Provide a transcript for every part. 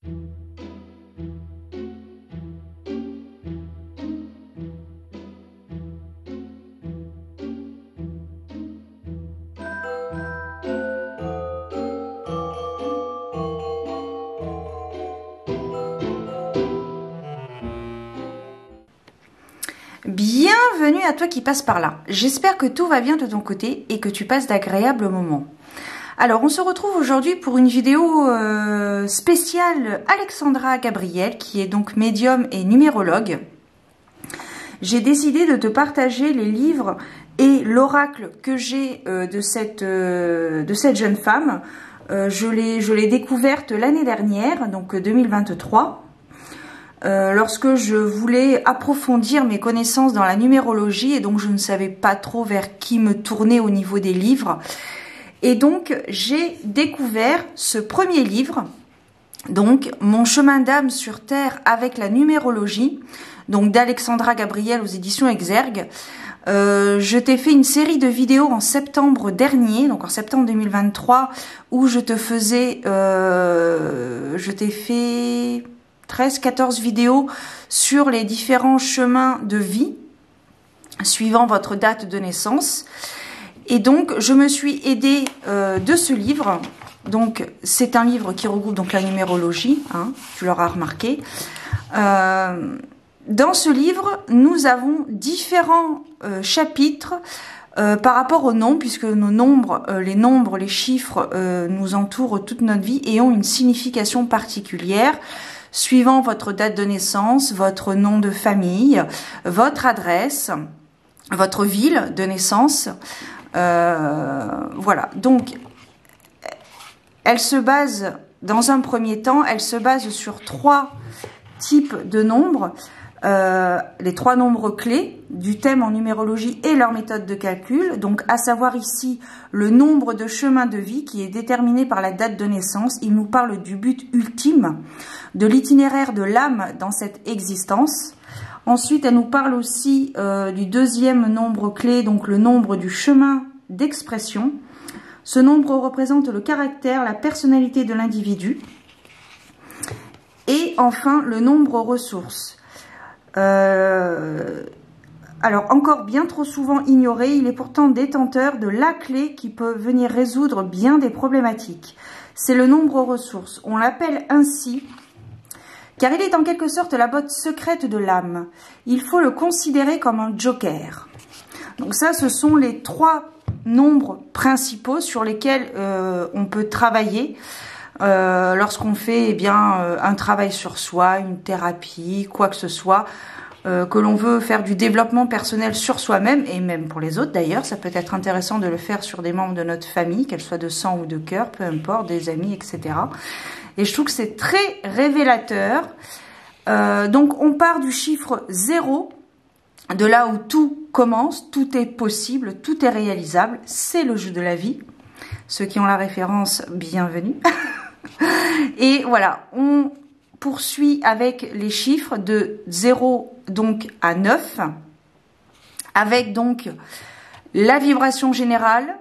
Bienvenue à toi qui passe par là. J'espère que tout va bien de ton côté et que tu passes d'agréables moments. Alors, on se retrouve aujourd'hui pour une vidéo spéciale Alexandra Gabriel, qui est donc médium et numérologue. J'ai décidé de te partager les livres et l'oracle que j'ai de cette jeune femme. Je l'ai découverte l'année dernière, donc 2023. Lorsque je voulais approfondir mes connaissances dans la numérologie et donc je ne savais pas trop vers qui me tourner au niveau des livres. Et donc j'ai découvert ce premier livre, donc Mon chemin d'âme sur Terre avec la numérologie, donc d'Alexandra Gabriel aux éditions Exergue. Je t'ai fait une série de vidéos en septembre dernier, donc en septembre 2023, où je t'ai fait 13-14 vidéos sur les différents chemins de vie suivant votre date de naissance. Et donc je me suis aidée de ce livre. Donc c'est un livre qui regroupe donc la numérologie, hein, tu l'auras remarqué. Dans ce livre, nous avons différents chapitres par rapport aux nombres, puisque nos nombres, les chiffres nous entourent toute notre vie et ont une signification particulière suivant votre date de naissance, votre nom de famille, votre adresse, votre ville de naissance. Voilà, donc elle se base, dans un premier temps, elle se base sur 3 types de nombres, les 3 nombres clés du thème en numérologie et leur méthode de calcul, donc à savoir ici le nombre de chemins de vie qui est déterminé par la date de naissance. Il nous parle du but ultime, de l'itinéraire de l'âme dans cette existence. Ensuite, elle nous parle aussi du deuxième nombre clé, donc le nombre du chemin d'expression. Ce nombre représente le caractère, la personnalité de l'individu. Et enfin, le nombre ressources. Alors, encore bien trop souvent ignoré, il est pourtant détenteur de la clé qui peut venir résoudre bien des problématiques. C'est le nombre ressources. On l'appelle ainsi car il est en quelque sorte la botte secrète de l'âme. Il faut le considérer comme un joker. Donc ça, ce sont les 3 nombres principaux sur lesquels on peut travailler lorsqu'on fait un travail sur soi, une thérapie, quoi que ce soit, que l'on veut faire du développement personnel sur soi-même et même pour les autres d'ailleurs. Ça peut être intéressant de le faire sur des membres de notre famille, qu'elles soient de sang ou de cœur, peu importe, des amis, etc. Et je trouve que c'est très révélateur. Donc on part du chiffre 0, de là où tout commence, tout est possible, tout est réalisable. C'est le jeu de la vie. Ceux qui ont la référence, bienvenue. Et voilà, on poursuit avec les chiffres de 0 donc à 9, avec donc la vibration générale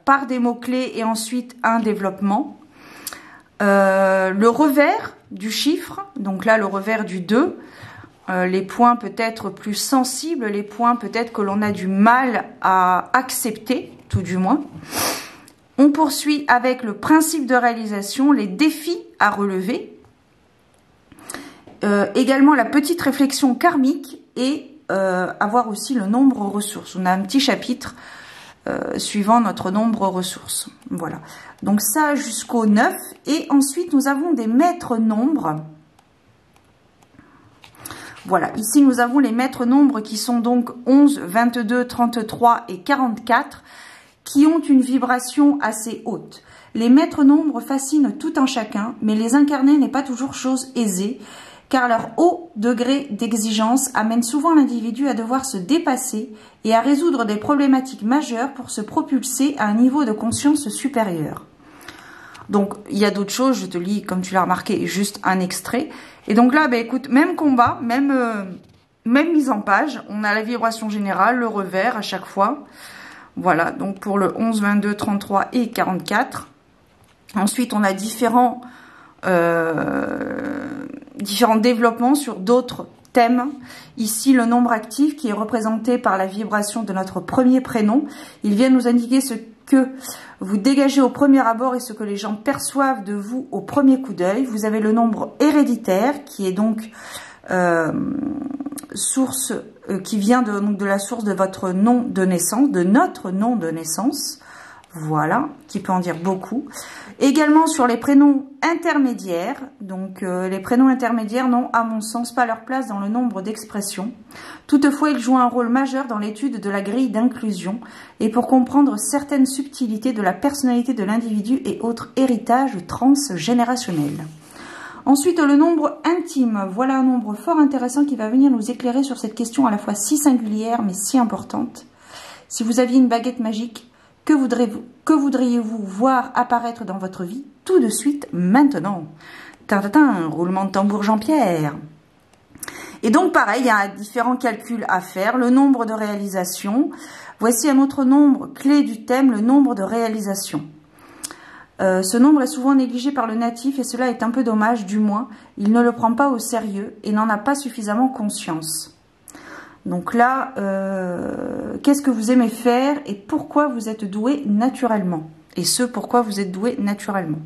par des mots-clés et ensuite un développement. Le revers du chiffre, donc là le revers du 2, les points peut-être plus sensibles, les points peut-être que l'on a du mal à accepter, tout du moins. On poursuit avec le principe de réalisation, les défis à relever, également la petite réflexion karmique et avoir aussi le nombre ressources. On a un petit chapitre suivant notre nombre ressources. Voilà. Donc ça jusqu'au 9. Et ensuite, nous avons des maîtres nombres. Voilà. Ici, nous avons les maîtres nombres qui sont donc 11, 22, 33 et 44 qui ont une vibration assez haute. Les maîtres nombres fascinent tout un chacun, mais les incarner n'est pas toujours chose aisée, car leur haut degré d'exigence amène souvent l'individu à devoir se dépasser et à résoudre des problématiques majeures pour se propulser à un niveau de conscience supérieur. Donc, il y a d'autres choses, je te lis, comme tu l'as remarqué, juste un extrait. Et donc là, bah, écoute, même combat, même mise en page, on a la vibration générale, le revers à chaque fois. Voilà, donc pour le 11, 22, 33 et 44. Ensuite, on a différents différents développements sur d'autres thème. Ici, le nombre actif qui est représenté par la vibration de notre premier prénom. Il vient nous indiquer ce que vous dégagez au premier abord et ce que les gens perçoivent de vous au premier coup d'œil. Vous avez le nombre héréditaire qui est donc source, qui vient de la source de votre nom de naissance, de notre nom de naissance. Voilà, qui peut en dire beaucoup. Également sur les prénoms intermédiaires. Donc les prénoms intermédiaires n'ont à mon sens pas leur place dans le nombre d'expressions. Toutefois, ils jouent un rôle majeur dans l'étude de la grille d'inclusion et pour comprendre certaines subtilités de la personnalité de l'individu et autres héritages transgénérationnels. Ensuite, le nombre intime. Voilà un nombre fort intéressant qui va venir nous éclairer sur cette question à la fois si singulière mais si importante. Si vous aviez une baguette magique, que voudriez-vous voir apparaître dans votre vie tout de suite, maintenant? Tintin, roulement de tambour Jean-Pierre. Et donc pareil, il y a différents calculs à faire. Le nombre de réalisations. Voici un autre nombre clé du thème, le nombre de réalisations. Ce nombre est souvent négligé par le natif et cela est un peu dommage, du moins. Il ne le prend pas au sérieux et n'en a pas suffisamment conscience. Donc là, qu'est-ce que vous aimez faire et pourquoi vous êtes doué naturellement? Et ce, pourquoi vous êtes doué naturellement.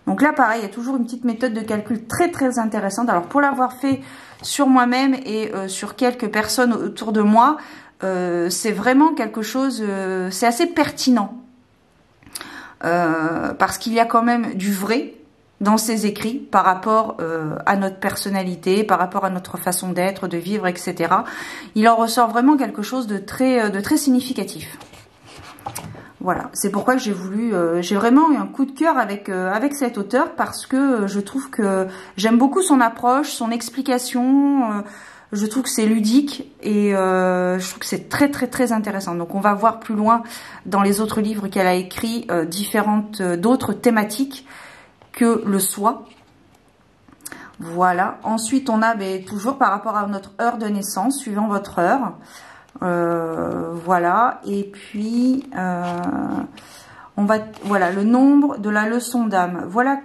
Donc là, pareil, il y a toujours une petite méthode de calcul très très intéressante. Alors pour l'avoir fait sur moi-même et sur quelques personnes autour de moi, c'est vraiment quelque chose, c'est assez pertinent. Parce qu'il y a quand même du vrai dans ses écrits par rapport à notre personnalité, par rapport à notre façon d'être, de vivre, etc. Il en ressort vraiment quelque chose de très significatif. Voilà, c'est pourquoi j'ai voulu, j'ai vraiment eu un coup de cœur avec cet auteur parce que je trouve que j'aime beaucoup son approche, son explication. Je trouve que c'est ludique et je trouve que c'est très intéressant. Donc on va voir plus loin dans les autres livres qu'elle a écrits d'autres thématiques que le soi. Voilà. Ensuite, on a toujours par rapport à notre heure de naissance, suivant votre heure. Voilà. Et puis, voilà, le nombre de la leçon d'âme. Voilà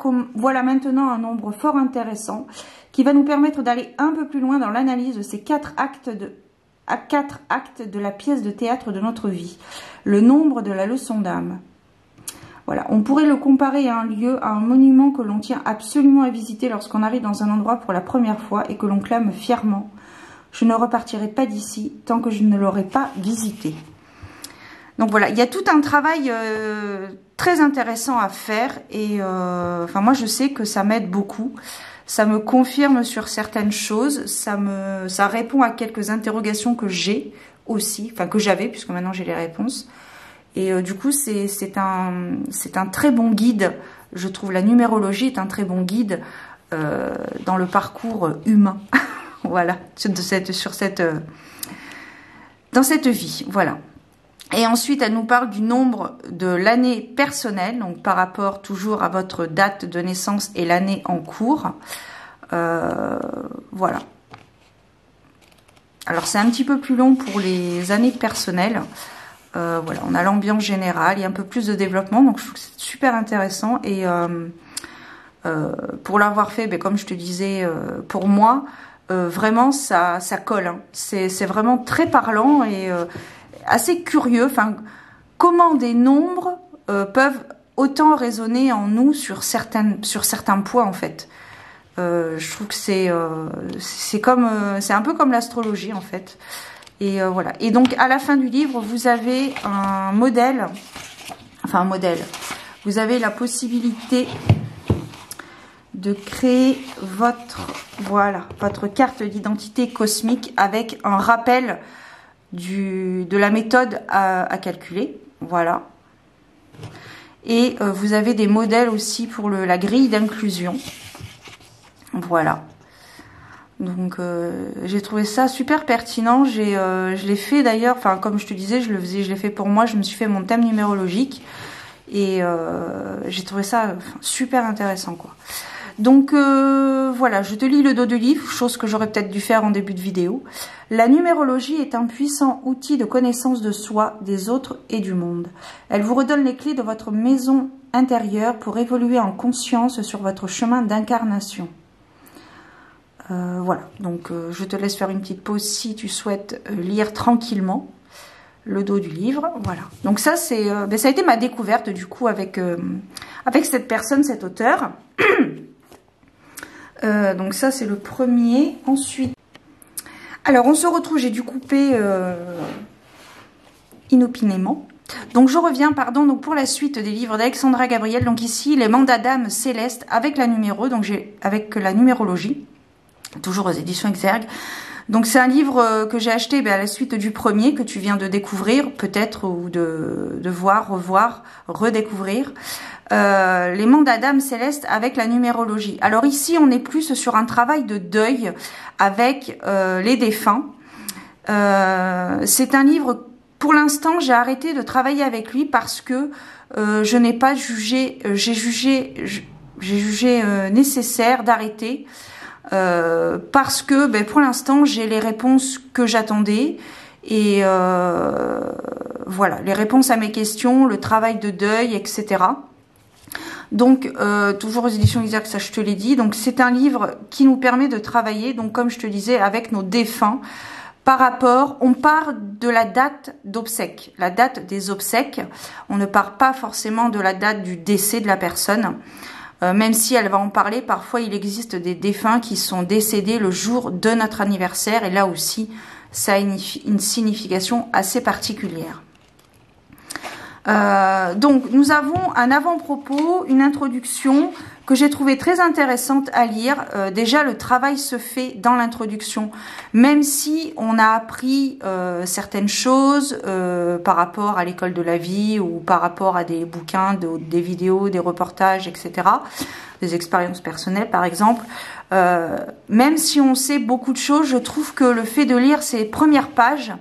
maintenant un nombre fort intéressant qui va nous permettre d'aller un peu plus loin dans l'analyse de ces quatre actes de la pièce de théâtre de notre vie. Le nombre de la leçon d'âme. Voilà, on pourrait le comparer à un lieu, à un monument que l'on tient absolument à visiter lorsqu'on arrive dans un endroit pour la première fois et que l'on clame fièrement. Je ne repartirai pas d'ici tant que je ne l'aurai pas visité. Donc voilà, il y a tout un travail très intéressant à faire et enfin moi je sais que ça m'aide beaucoup. Ça me confirme sur certaines choses, ça répond à quelques interrogations que j'ai aussi, enfin que j'avais puisque maintenant j'ai les réponses. Et du coup, c'est un très bon guide. Je trouve la numérologie est un très bon guide dans le parcours humain. Voilà, dans cette vie. Voilà. Et ensuite, elle nous parle du nombre de l'année personnelle, donc par rapport toujours à votre date de naissance et l'année en cours. Voilà. Alors, c'est un petit peu plus long pour les années personnelles. Voilà, on a l'ambiance générale, il y a un peu plus de développement, donc je trouve que c'est super intéressant. Et pour l'avoir fait, comme je te disais, pour moi, vraiment ça colle. Hein. C'est vraiment très parlant et assez curieux. Enfin, comment des nombres peuvent autant résonner en nous sur certains points en fait. Je trouve que c'est un peu comme l'astrologie en fait. Et voilà. Et donc à la fin du livre, vous avez un modèle, enfin un modèle. Vous avez la possibilité de créer votre carte d'identité cosmique avec un rappel de la méthode à calculer. Voilà. Et vous avez des modèles aussi pour la grille d'inclusion. Voilà. Donc j'ai trouvé ça super pertinent. Je l'ai fait d'ailleurs, enfin comme je te disais, je l'ai fait pour moi. Je me suis fait mon thème numérologique et j'ai trouvé ça super intéressant quoi. Donc voilà, je te lis le dos du livre, chose que j'aurais peut-être dû faire en début de vidéo. La numérologie est un puissant outil de connaissance de soi, des autres et du monde. Elle vous redonne les clés de votre maison intérieure pour évoluer en conscience sur votre chemin d'incarnation. Voilà, donc je te laisse faire une petite pause si tu souhaites lire tranquillement le dos du livre. Voilà, donc ça c'est, ça a été ma découverte du coup avec cette personne, cet auteur. Donc ça c'est le premier. Ensuite, alors on se retrouve, j'ai dû couper inopinément. Donc je reviens, pardon, donc pour la suite des livres d'Alexandra Gabriel. Donc ici les mandats d'âme célestes avec la avec la numérologie, toujours aux éditions Exergue. Donc c'est un livre que j'ai acheté à la suite du premier que tu viens de découvrir peut-être, ou de voir, revoir, redécouvrir. Les mandats d'âme céleste avec la numérologie. Alors ici on est plus sur un travail de deuil avec les défunts. C'est un livre, pour l'instant j'ai arrêté de travailler avec lui parce que je n'ai pas jugé, j'ai jugé nécessaire d'arrêter parce que pour l'instant j'ai les réponses que j'attendais. Et voilà, les réponses à mes questions, le travail de deuil, etc. Donc, toujours aux éditions Exergue, ça je te l'ai dit. Donc, c'est un livre qui nous permet de travailler, donc comme je te disais, avec nos défunts. Par rapport, on part de la date d'obsèques, la date des obsèques. On ne part pas forcément de la date du décès de la personne. Même si elle va en parler, parfois il existe des défunts qui sont décédés le jour de notre anniversaire. Et là aussi, ça a une signification assez particulière. Donc nous avons un avant-propos, une introduction que j'ai trouvé très intéressante à lire. Déjà le travail se fait dans l'introduction, même si on a appris certaines choses par rapport à l'école de la vie ou par rapport à des bouquins, des vidéos, des reportages, etc. Des expériences personnelles par exemple. Même si on sait beaucoup de choses, je trouve que le fait de lire ces premières pages,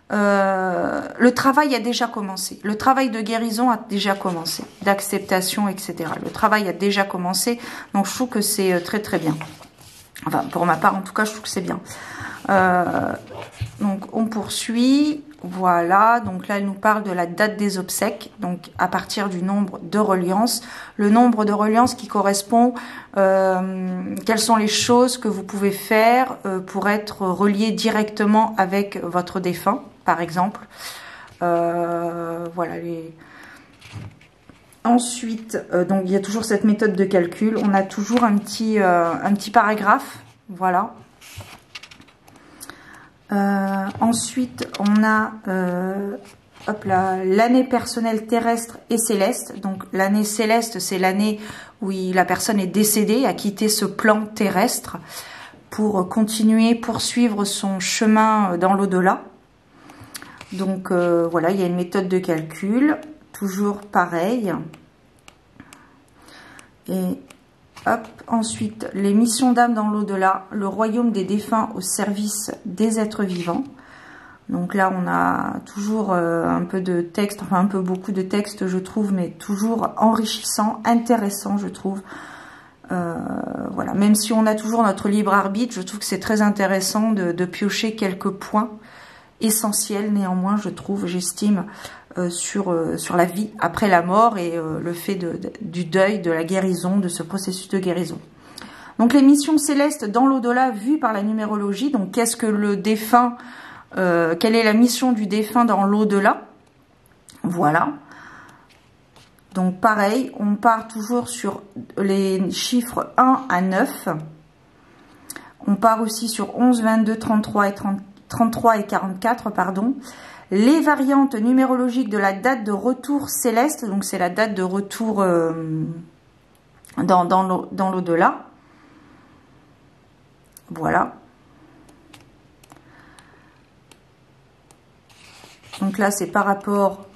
le travail a déjà commencé. Le travail de guérison a déjà commencé, d'acceptation, etc. Le travail a déjà commencé, donc je trouve que c'est très très bien. Enfin, pour ma part, en tout cas, je trouve que c'est bien. Donc, on poursuit. Voilà, donc là, elle nous parle de la date des obsèques, donc à partir du nombre de reliances. Le nombre de reliances qui correspond, quelles sont les choses que vous pouvez faire pour être relié directement avec votre défunt, par exemple. Voilà, Ensuite, donc il y a toujours cette méthode de calcul. On a toujours un petit paragraphe, voilà. Ensuite, on a l'année personnelle terrestre et céleste. Donc l'année céleste, c'est l'année où la personne est décédée, a quitté ce plan terrestre pour continuer, poursuivre son chemin dans l'au-delà. Donc voilà, il y a une méthode de calcul, toujours pareil. Et hop, ensuite, les missions d'âme dans l'au-delà, le royaume des défunts au service des êtres vivants. Donc là, on a toujours un peu de texte, enfin un peu beaucoup de texte, je trouve, mais toujours enrichissant, intéressant, je trouve. Voilà, même si on a toujours notre libre arbitre, je trouve que c'est très intéressant de piocher quelques points essentiels, néanmoins, je trouve, j'estime, sur la vie après la mort et le fait du deuil, de la guérison, de ce processus de guérison. Donc les missions célestes dans l'au-delà vues par la numérologie. Donc qu'est-ce que le défunt, quelle est la mission du défunt dans l'au-delà? Voilà. Donc pareil, on part toujours sur les chiffres 1 à 9. On part aussi sur 11, 22, 33 et 44, pardon. Les variantes numérologiques de la date de retour céleste, donc c'est la date de retour dans l'au-delà. Voilà. Donc là, c'est par rapport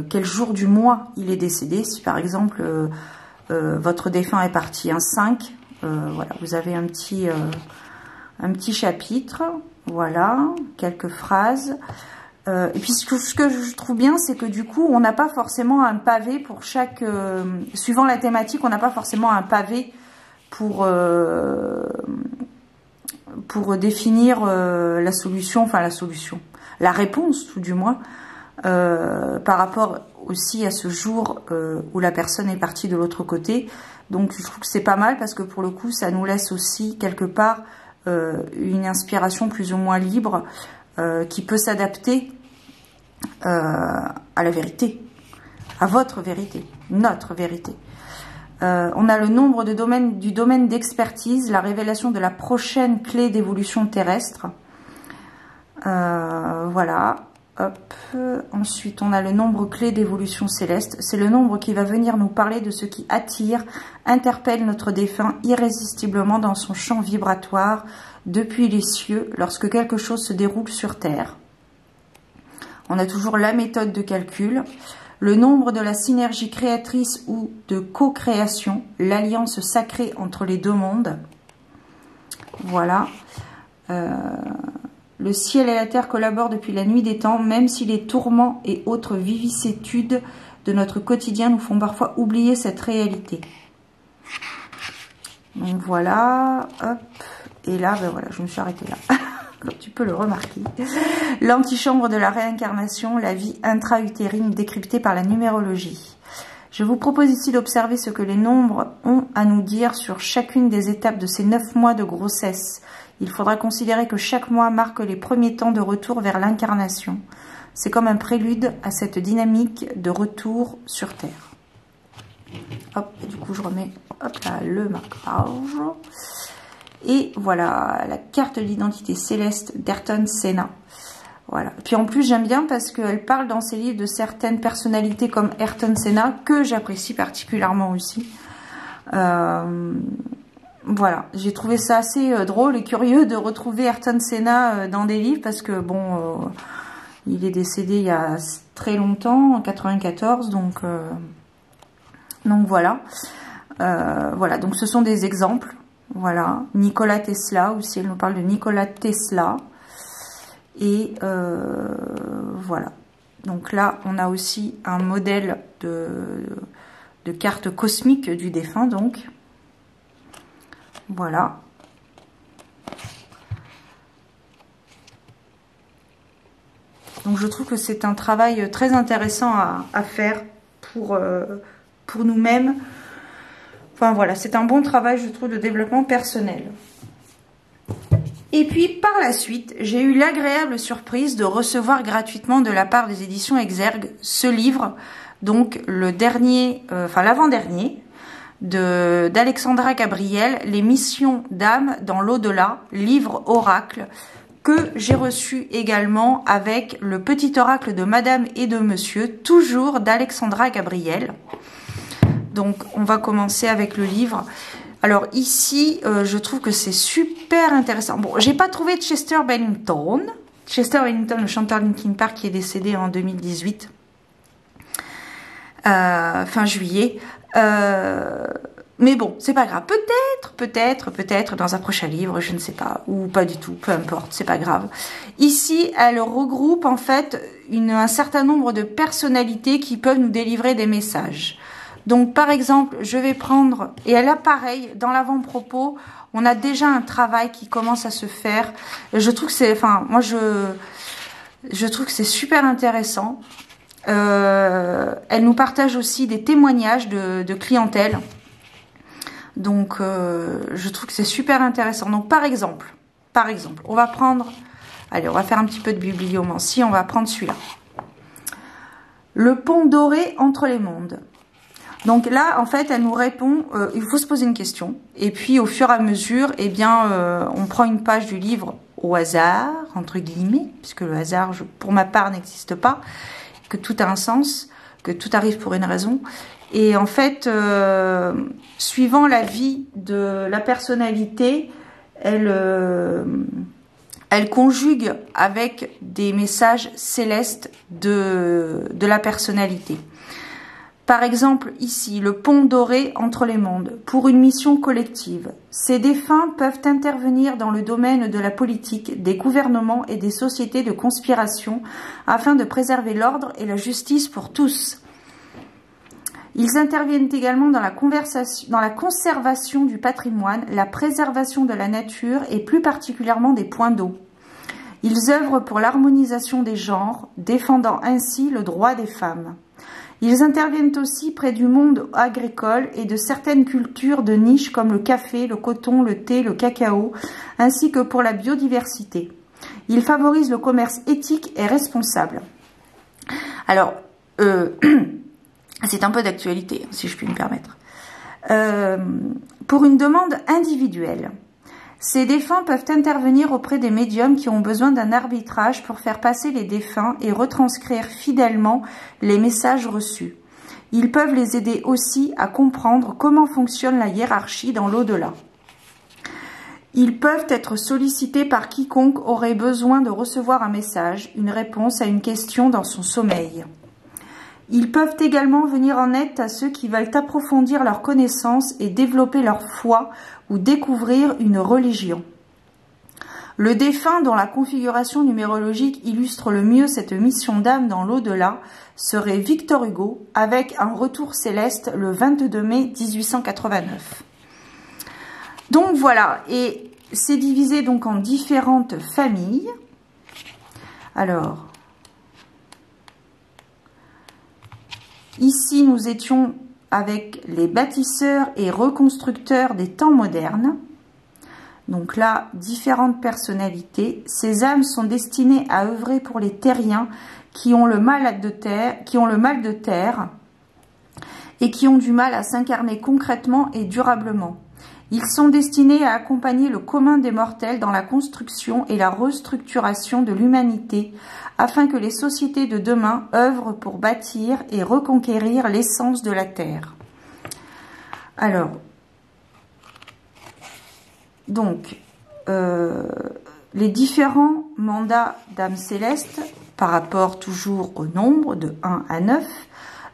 quel jour du mois il est décédé. Si par exemple, votre défunt est parti un 5, voilà, vous avez un petit chapitre. Voilà, quelques phrases. Et puis ce que je trouve bien, c'est que du coup, on n'a pas forcément un pavé pour chaque... suivant la thématique, on n'a pas forcément un pavé pour définir la solution, enfin la réponse tout du moins, par rapport aussi à ce jour où la personne est partie de l'autre côté. Donc je trouve que c'est pas mal parce que pour le coup ça nous laisse aussi quelque part une inspiration plus ou moins libre qui peut s'adapter à la vérité, à votre vérité, notre vérité. On a le nombre de du domaine d'expertise, la révélation de la prochaine clé d'évolution terrestre. Voilà. Hop. Ensuite, on a le nombre clé d'évolution céleste. C'est le nombre qui va venir nous parler de ce qui attire, interpelle notre défunt irrésistiblement dans son champ vibratoire depuis les cieux lorsque quelque chose se déroule sur Terre. On a toujours la méthode de calcul, le nombre de la synergie créatrice ou de co-création, l'alliance sacrée entre les deux mondes. Voilà. Le ciel et la terre collaborent depuis la nuit des temps, même si les tourments et autres vicissitudes de notre quotidien nous font parfois oublier cette réalité. Donc voilà, hop, et là, ben voilà, je me suis arrêtée là, comme tu peux le remarquer. L'antichambre de la réincarnation, la vie intra-utérine décryptée par la numérologie. Je vous propose ici d'observer ce que les nombres ont à nous dire sur chacune des étapes de ces 9 mois de grossesse. Il faudra considérer que chaque mois marque les premiers temps de retour vers l'incarnation. C'est comme un prélude à cette dynamique de retour sur Terre. Hop, et du coup je remets hop là, le marquage. Et voilà, la carte de l'identité céleste d'Ayrton Senna. Voilà. Puis en plus j'aime bien parce qu'elle parle dans ses livres de certaines personnalités comme Ayrton Senna, que j'apprécie particulièrement aussi. Voilà, j'ai trouvé ça assez drôle et curieux de retrouver Ayrton Senna dans des livres parce que bon, il est décédé il y a très longtemps, en 94, donc voilà. Voilà, donc ce sont des exemples. Voilà, Nikola Tesla aussi, elle nous parle de Nikola Tesla. Et voilà. Donc là, on a aussi un modèle de carte cosmique du défunt, donc. Voilà. Donc je trouve que c'est un travail très intéressant à faire pour nous-mêmes. Enfin voilà, c'est un bon travail, je trouve, de développement personnel. Et puis par la suite, j'ai eu l'agréable surprise de recevoir gratuitement de la part des éditions Exergue ce livre, donc le dernier, enfin l'avant-dernier, d'Alexandra Gabriel, Les missions d'âme dans l'au-delà, livre oracle, que j'ai reçu également avec le petit oracle de Madame et de Monsieur, toujours d'Alexandra Gabriel. Donc on va commencer avec le livre. Alors ici, je trouve que c'est super intéressant. Bon, j'ai pas trouvé Chester Bennington. Chester Bennington, le chanteur de Linkin Park qui est décédé en 2018. Fin juillet. Mais bon, c'est pas grave. Peut-être dans un prochain livre, je ne sais pas, ou pas du tout, peu importe, c'est pas grave. Ici, elle regroupe en fait un certain nombre de personnalités qui peuvent nous délivrer des messages. Donc, par exemple, je vais prendre, et là, pareil, dans l'avant-propos, on a déjà un travail qui commence à se faire. Je trouve que c'est, enfin, moi, je trouve que c'est super intéressant. Elle nous partage aussi des témoignages de clientèle. Donc, je trouve que c'est super intéressant. Donc, par exemple, on va prendre, allez, on va faire un petit peu de bibliomancie, on va prendre celui-là. Le pont doré entre les mondes. Donc là, en fait, elle nous répond, il faut se poser une question. Et puis, au fur et à mesure, eh bien, on prend une page du livre au hasard, entre guillemets, puisque le hasard, pour ma part, n'existe pas, que tout a un sens, que tout arrive pour une raison. Et en fait, suivant la vie de la personnalité, elle conjugue avec des messages célestes de la personnalité. Par exemple, ici, le pont doré entre les mondes, pour une mission collective. Ces défunts peuvent intervenir dans le domaine de la politique, des gouvernements et des sociétés de conspiration afin de préserver l'ordre et la justice pour tous. Ils interviennent également dans la conservation du patrimoine, la préservation de la nature et plus particulièrement des points d'eau. Ils œuvrent pour l'harmonisation des genres, défendant ainsi le droit des femmes. Ils interviennent aussi près du monde agricole et de certaines cultures de niche comme le café, le coton, le thé, le cacao, ainsi que pour la biodiversité. Ils favorisent le commerce éthique et responsable. Alors, c'est un peu d'actualité, si je puis me permettre. Pour une demande individuelle, ces défunts peuvent intervenir auprès des médiums qui ont besoin d'un arbitrage pour faire passer les défunts et retranscrire fidèlement les messages reçus. Ils peuvent les aider aussi à comprendre comment fonctionne la hiérarchie dans l'au-delà. Ils peuvent être sollicités par quiconque aurait besoin de recevoir un message, une réponse à une question dans son sommeil. Ils peuvent également venir en aide à ceux qui veulent approfondir leurs connaissances et développer leur foi ou découvrir une religion. Le défunt dont la configuration numérologique illustre le mieux cette mission d'âme dans l'au-delà serait Victor Hugo, avec un retour céleste le 22 mai 1889. Donc voilà, et c'est divisé donc en différentes familles. Alors, ici nous étions avec les bâtisseurs et reconstructeurs des temps modernes. Donc là, différentes personnalités. Ces âmes sont destinées à œuvrer pour les terriens qui ont le mal de terre, et qui ont du mal à s'incarner concrètement et durablement. Ils sont destinés à accompagner le commun des mortels dans la construction et la restructuration de l'humanité, afin que les sociétés de demain œuvrent pour bâtir et reconquérir l'essence de la terre. Alors, donc, les différents mandats d'âmes célestes, par rapport toujours au nombre de 1 à 9,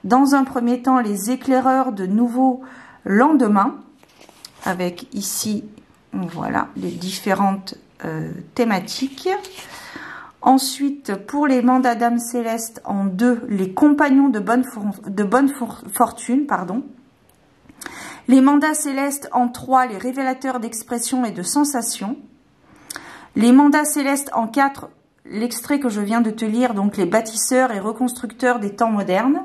dans un premier temps, les éclaireurs de nouveaux lendemains, avec ici, voilà, les différentes thématiques. Ensuite, pour les mandats d'âmes célestes en 2, les compagnons de bonne fortune, pardon. Les mandats célestes en 3, les révélateurs d'expression et de sensations. Les mandats célestes en 4, l'extrait que je viens de te lire, donc les bâtisseurs et reconstructeurs des temps modernes.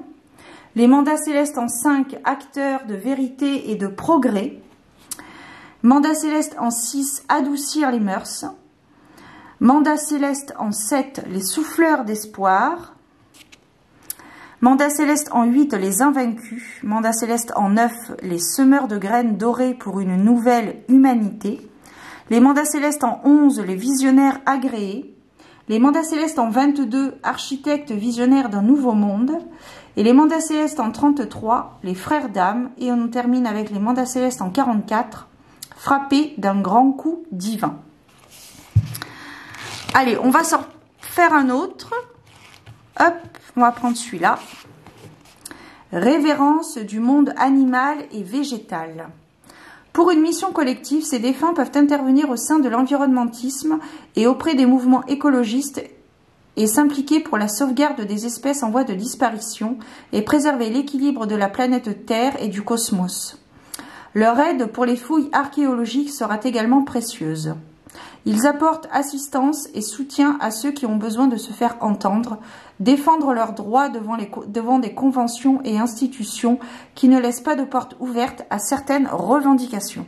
Les mandats célestes en 5, acteurs de vérité et de progrès. Mandat céleste en 6, adoucir les mœurs. Mandat céleste en 7, les souffleurs d'espoir. Mandat céleste en 8, les invaincus. Mandat céleste en 9, les semeurs de graines dorées pour une nouvelle humanité. Les mandats célestes en 11, les visionnaires agréés. Les mandats célestes en 22, architectes visionnaires d'un nouveau monde. Et les mandats célestes en 33, les frères d'âme. Et on termine avec les mandats célestes en 44, frappés d'un grand coup divin. Allez, on va s'en faire un autre. Hop, on va prendre celui-là. Révérence du monde animal et végétal. Pour une mission collective, ces défunts peuvent intervenir au sein de l'environnementisme et auprès des mouvements écologistes et s'impliquer pour la sauvegarde des espèces en voie de disparition et préserver l'équilibre de la planète Terre et du cosmos. Leur aide pour les fouilles archéologiques sera également précieuse. Ils apportent assistance et soutien à ceux qui ont besoin de se faire entendre, défendre leurs droits devant des conventions et institutions qui ne laissent pas de porte ouverte à certaines revendications.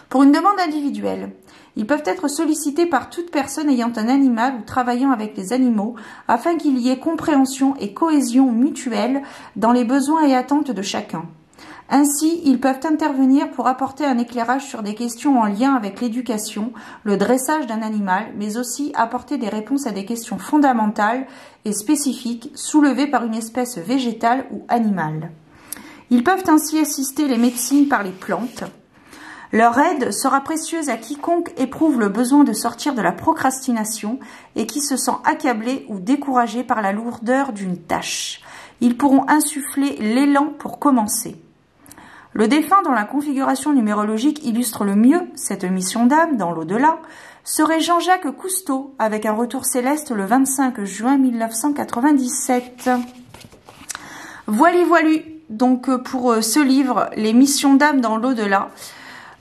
Pour une demande individuelle, ils peuvent être sollicités par toute personne ayant un animal ou travaillant avec les animaux afin qu'il y ait compréhension et cohésion mutuelle dans les besoins et attentes de chacun. Ainsi, ils peuvent intervenir pour apporter un éclairage sur des questions en lien avec l'éducation, le dressage d'un animal, mais aussi apporter des réponses à des questions fondamentales et spécifiques soulevées par une espèce végétale ou animale. Ils peuvent ainsi assister les médecines par les plantes. Leur aide sera précieuse à quiconque éprouve le besoin de sortir de la procrastination et qui se sent accablé ou découragé par la lourdeur d'une tâche. Ils pourront insuffler l'élan pour commencer. Le défunt dont la configuration numérologique illustre le mieux cette mission d'âme dans l'au-delà serait Jean-Jacques Cousteau, avec un retour céleste le 25 juin 1997. Voilu voilu. donc pour ce livre, Les missions d'âme dans l'au-delà.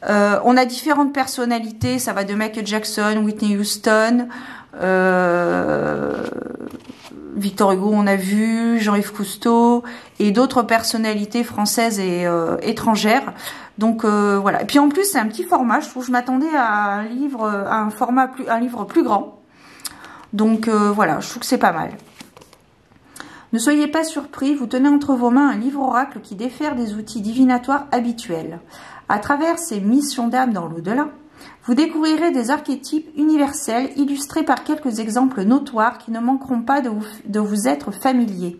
On a différentes personnalités, ça va de Michael Jackson, Whitney Houston, Victor Hugo on a vu, Jean-Yves Cousteau et d'autres personnalités françaises et étrangères. Donc voilà. Et puis en plus c'est un petit format, je trouve. Je m'attendais à un livre, un livre plus grand. Donc voilà, je trouve que c'est pas mal. Ne soyez pas surpris, vous tenez entre vos mains un livre oracle qui défère des outils divinatoires habituels. À travers ces missions d'âme dans l'au-delà, vous découvrirez des archétypes universels illustrés par quelques exemples notoires qui ne manqueront pas de vous être familiers.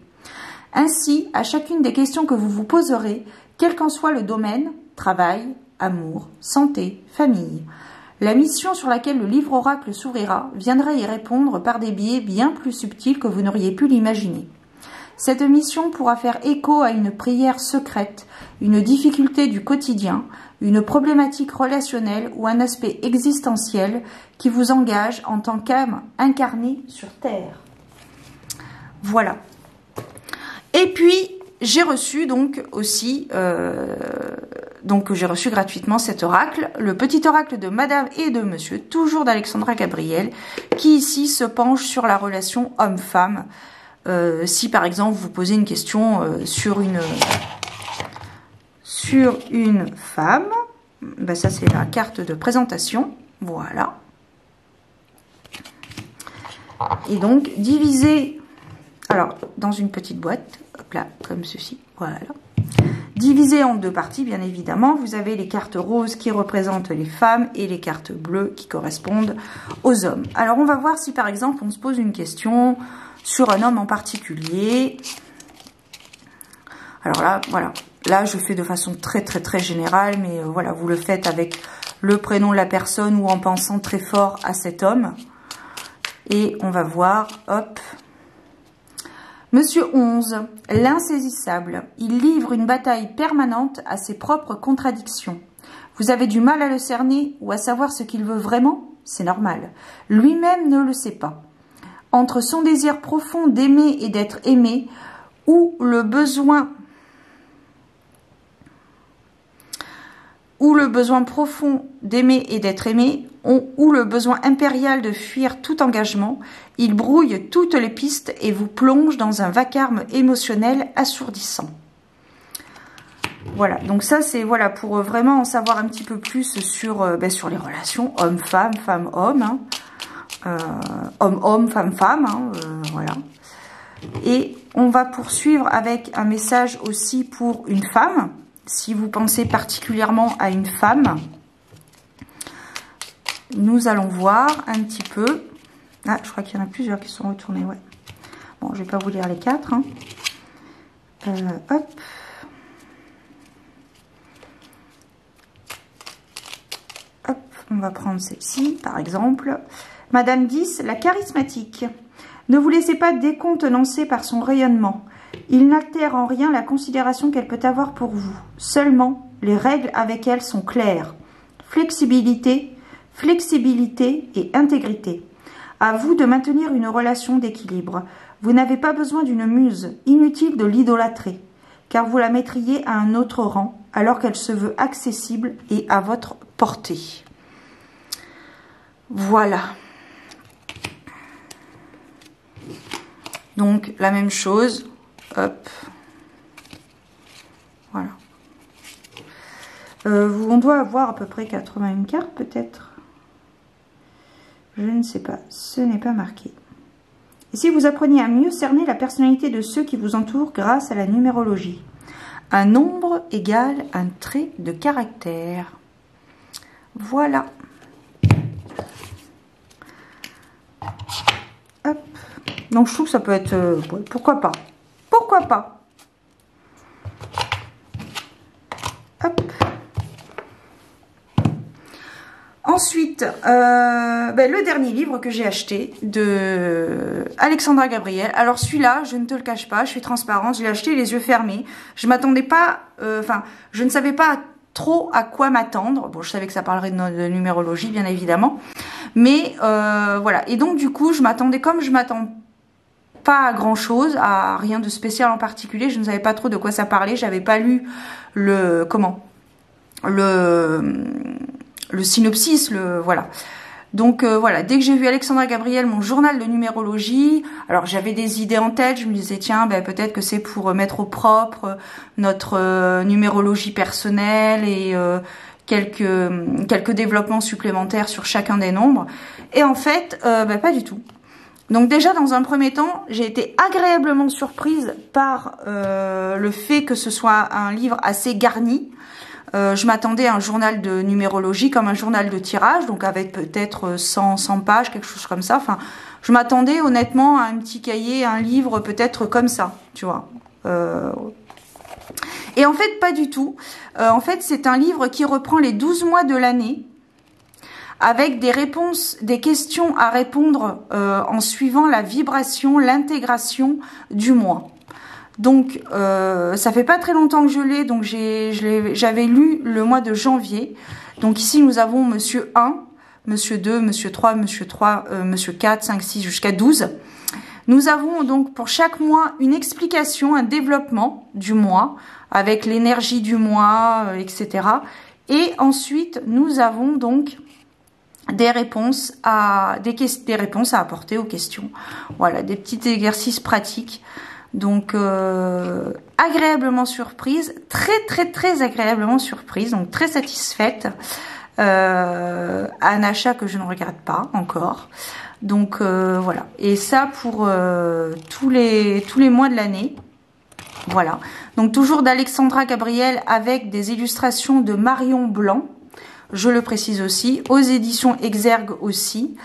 Ainsi, à chacune des questions que vous vous poserez, quel qu'en soit le domaine, travail, amour, santé, famille, la mission sur laquelle le livre oracle s'ouvrira viendra y répondre par des biais bien plus subtils que vous n'auriez pu l'imaginer. Cette mission pourra faire écho à une prière secrète, une difficulté du quotidien, une problématique relationnelle ou un aspect existentiel qui vous engage en tant qu'âme incarnée sur Terre. Voilà. Et puis, j'ai reçu donc aussi, j'ai reçu gratuitement cet oracle, le petit oracle de Madame et de Monsieur, toujours d'Alexandra Gabriel, qui ici se penche sur la relation homme-femme. Si par exemple vous posez une question sur une femme, ben ça c'est la carte de présentation, voilà. Et donc divisé, alors dans une petite boîte, hop là, comme ceci, voilà. Divisé en deux parties, bien évidemment, vous avez les cartes roses qui représentent les femmes et les cartes bleues qui correspondent aux hommes. Alors on va voir si par exemple on se pose une question sur un homme en particulier. Alors là, voilà. Là, je fais de façon très générale, mais voilà, vous le faites avec le prénom de la personne ou en pensant très fort à cet homme. Et on va voir, hop. Monsieur 11, l'insaisissable. Il livre une bataille permanente à ses propres contradictions. Vous avez du mal à le cerner ou à savoir ce qu'il veut vraiment? C'est normal. Lui-même ne le sait pas. Entre son désir profond d'aimer et d'être aimé, ou le besoin profond d'aimer et d'être aimé, ou le besoin impérial de fuir tout engagement, il brouille toutes les pistes et vous plonge dans un vacarme émotionnel assourdissant. Voilà, donc ça c'est voilà pour vraiment en savoir un petit peu plus sur les relations homme-femme, femme-homme, hein. Homme-homme, femme-femme, hein, voilà. Et on va poursuivre avec un message aussi pour une femme. Si vous pensez particulièrement à une femme, nous allons voir un petit peu. Ah, je crois qu'il y en a plusieurs qui sont retournés, ouais. Bon, je ne vais pas vous lire les quatre. Hein. Hop. Hop, on va prendre celle-ci, par exemple. Madame 10, la charismatique. Ne vous laissez pas décontenancer par son rayonnement. Il n'altère en rien la considération qu'elle peut avoir pour vous. Seulement, les règles avec elle sont claires. Flexibilité et intégrité. À vous de maintenir une relation d'équilibre. Vous n'avez pas besoin d'une muse, inutile de l'idolâtrer, car vous la mettriez à un autre rang, alors qu'elle se veut accessible et à votre portée. Voilà. Donc, la même chose. Hop. Voilà. On doit avoir à peu près 81 cartes, peut-être. Je ne sais pas. Ce n'est pas marqué. Et si vous appreniez à mieux cerner la personnalité de ceux qui vous entourent grâce à la numérologie? Un nombre égale un trait de caractère. Voilà. Hop. Donc, je trouve que ça peut être... pourquoi pas? Pourquoi pas? Hop. Ensuite, le dernier livre que j'ai acheté de Alexandra Gabriel. Alors celui-là, je ne te le cache pas, je suis transparente, je l'ai acheté les yeux fermés. Je m'attendais pas, je ne savais pas trop à quoi m'attendre. Bon, je savais que ça parlerait de numérologie, bien évidemment. Mais voilà, et donc du coup, je m'attendais comme je m'attends pas à grand chose, à rien de spécial en particulier. Je ne savais pas trop de quoi ça parlait. J'avais pas lu le synopsis, voilà. Donc voilà, dès que j'ai vu Alexandra Gabriel, mon journal de numérologie, alors j'avais des idées en tête, je me disais tiens, ben, peut-être que c'est pour mettre au propre notre numérologie personnelle et quelques développements supplémentaires sur chacun des nombres. Et en fait, ben, pas du tout. Donc déjà, dans un premier temps, j'ai été agréablement surprise par le fait que ce soit un livre assez garni. Je m'attendais à un journal de numérologie comme un journal de tirage, donc avec peut-être 100 pages, quelque chose comme ça. Enfin, je m'attendais honnêtement à un petit cahier, un livre peut-être comme ça, tu vois. Et en fait, pas du tout. En fait, c'est un livre qui reprend les 12 mois de l'année, avec des réponses, des questions à répondre en suivant la vibration, l'intégration du mois. Donc, ça fait pas très longtemps que je l'ai, donc j'avais lu le mois de janvier. Donc ici, nous avons Monsieur 1, Monsieur 2, Monsieur 3, Monsieur 3, Monsieur 4, 5, 6, jusqu'à 12. Nous avons donc pour chaque mois une explication, un développement du mois, avec l'énergie du mois, etc. Et ensuite, nous avons donc des réponses à apporter aux questions. Voilà, des petits exercices pratiques. Donc, agréablement surprise, très agréablement surprise, donc très satisfaite. Un achat que je ne regarde pas encore. Donc, voilà. Et ça pour tous les mois de l'année. Voilà. Donc, toujours d'Alexandra Gabriel avec des illustrations de Marion Blanc. Je le précise aussi. Aux éditions Exergue aussi.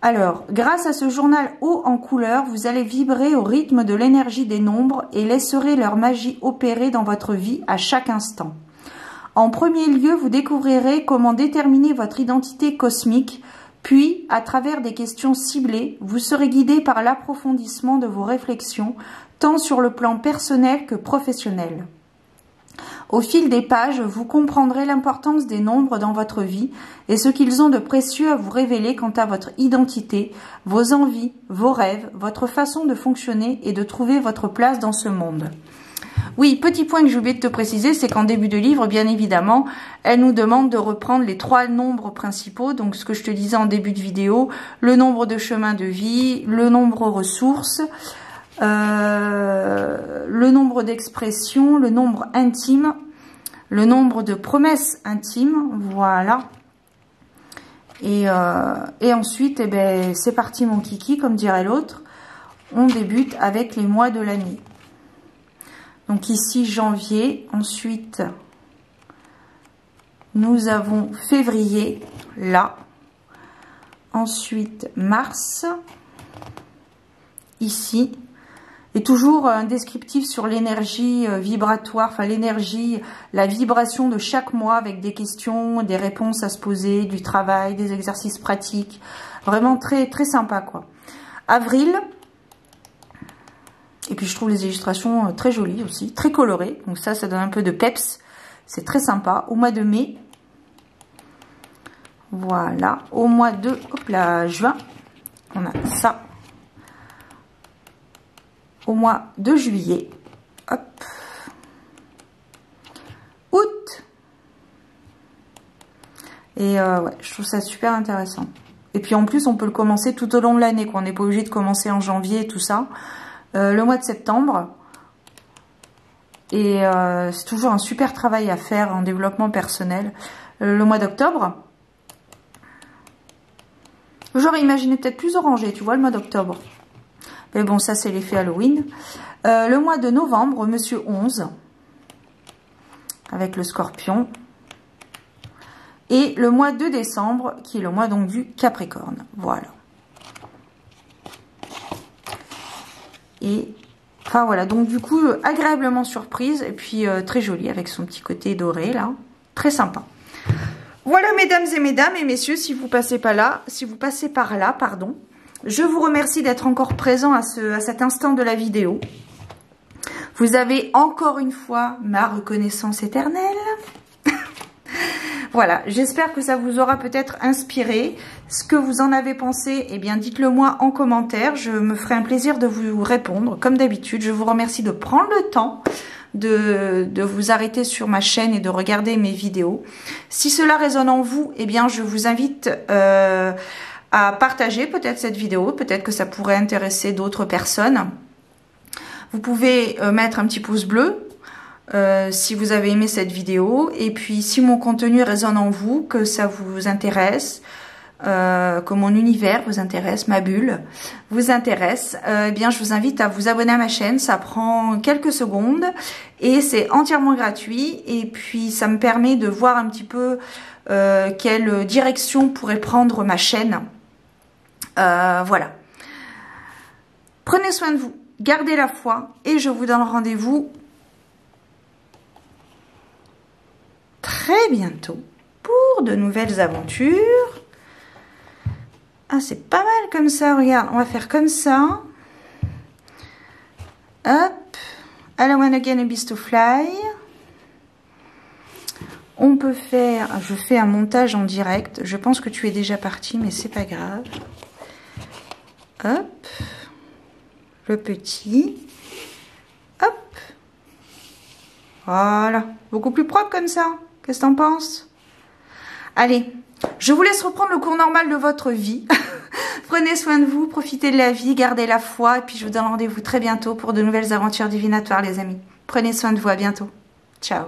Alors, grâce à ce journal haut en couleur, vous allez vibrer au rythme de l'énergie des nombres et laisserez leur magie opérer dans votre vie à chaque instant. En premier lieu, vous découvrirez comment déterminer votre identité cosmique, puis, à travers des questions ciblées, vous serez guidé par l'approfondissement de vos réflexions, tant sur le plan personnel que professionnel. Au fil des pages, vous comprendrez l'importance des nombres dans votre vie et ce qu'ils ont de précieux à vous révéler quant à votre identité, vos envies, vos rêves, votre façon de fonctionner et de trouver votre place dans ce monde. Oui, petit point que j'ai oublié de te préciser, c'est qu'en début de livre, bien évidemment, elle nous demande de reprendre les 3 nombres principaux, donc ce que je te disais en début de vidéo, le nombre de chemins de vie, le nombre ressources, le nombre d'expressions, le nombre intime, le nombre de promesses intimes, voilà. Et ensuite, eh ben, c'est parti mon kiki, comme dirait l'autre. On débute avec les mois de l'année. Donc ici, janvier. Ensuite, nous avons février, là. Ensuite, mars, ici. Et toujours un descriptif sur l'énergie vibratoire, enfin l'énergie, la vibration de chaque mois avec des questions, des réponses à se poser, du travail, des exercices pratiques. Vraiment très sympa quoi. Avril. Et puis je trouve les illustrations très jolies aussi, très colorées. Donc ça donne un peu de peps. C'est très sympa. Au mois de mai. Voilà. Au mois de juin, on a ça. Au mois de juillet, hop, août, et ouais, je trouve ça super intéressant. Et puis en plus, on peut le commencer tout au long de l'année, qu'on n'est pas obligé de commencer en janvier et tout ça. Le mois de septembre, et c'est toujours un super travail à faire en développement personnel. Le mois d'octobre, j'aurais imaginé peut-être plus orangé, tu vois, le mois d'octobre. Mais bon, ça, c'est l'effet Halloween. Le mois de novembre, Monsieur 11, avec le scorpion. Et le mois de décembre, qui est le mois donc du Capricorne. Voilà. Et, enfin, voilà. Donc, du coup, agréablement surprise. Et puis, très jolie, avec son petit côté doré, là. Très sympa. Voilà, mesdames et messieurs, si vous passez par là, pardon. Je vous remercie d'être encore présent à cet instant de la vidéo. Vous avez encore une fois ma reconnaissance éternelle. Voilà, j'espère que ça vous aura peut-être inspiré. Ce que vous en avez pensé, eh bien dites-le moi en commentaire. Je me ferai un plaisir de vous répondre comme d'habitude. Je vous remercie de prendre le temps de vous arrêter sur ma chaîne et de regarder mes vidéos. Si cela résonne en vous, eh bien je vous invite à partager peut-être cette vidéo. Peut-être que ça pourrait intéresser d'autres personnes. Vous pouvez mettre un petit pouce bleu si vous avez aimé cette vidéo. Et puis si mon contenu résonne en vous, que ça vous intéresse, que mon univers vous intéresse, ma bulle vous intéresse, eh bien je vous invite à vous abonner à ma chaîne. Ça prend quelques secondes et c'est entièrement gratuit. Et puis ça me permet de voir un petit peu quelle direction pourrait prendre ma chaîne. Voilà. Prenez soin de vous, gardez la foi et je vous donne rendez-vous très bientôt pour de nouvelles aventures. Ah, c'est pas mal comme ça, regarde, on va faire comme ça. Hop, I don't wanna get a beast to fly. On peut faire, je fais un montage en direct, je pense que tu es déjà parti, mais c'est pas grave. Hop, le petit, hop, voilà, beaucoup plus propre comme ça. Qu'est-ce que t'en penses? Allez, je vous laisse reprendre le cours normal de votre vie. Prenez soin de vous, profitez de la vie, gardez la foi. Et puis je vous donne rendez-vous très bientôt pour de nouvelles aventures divinatoires, les amis. Prenez soin de vous, à bientôt. Ciao.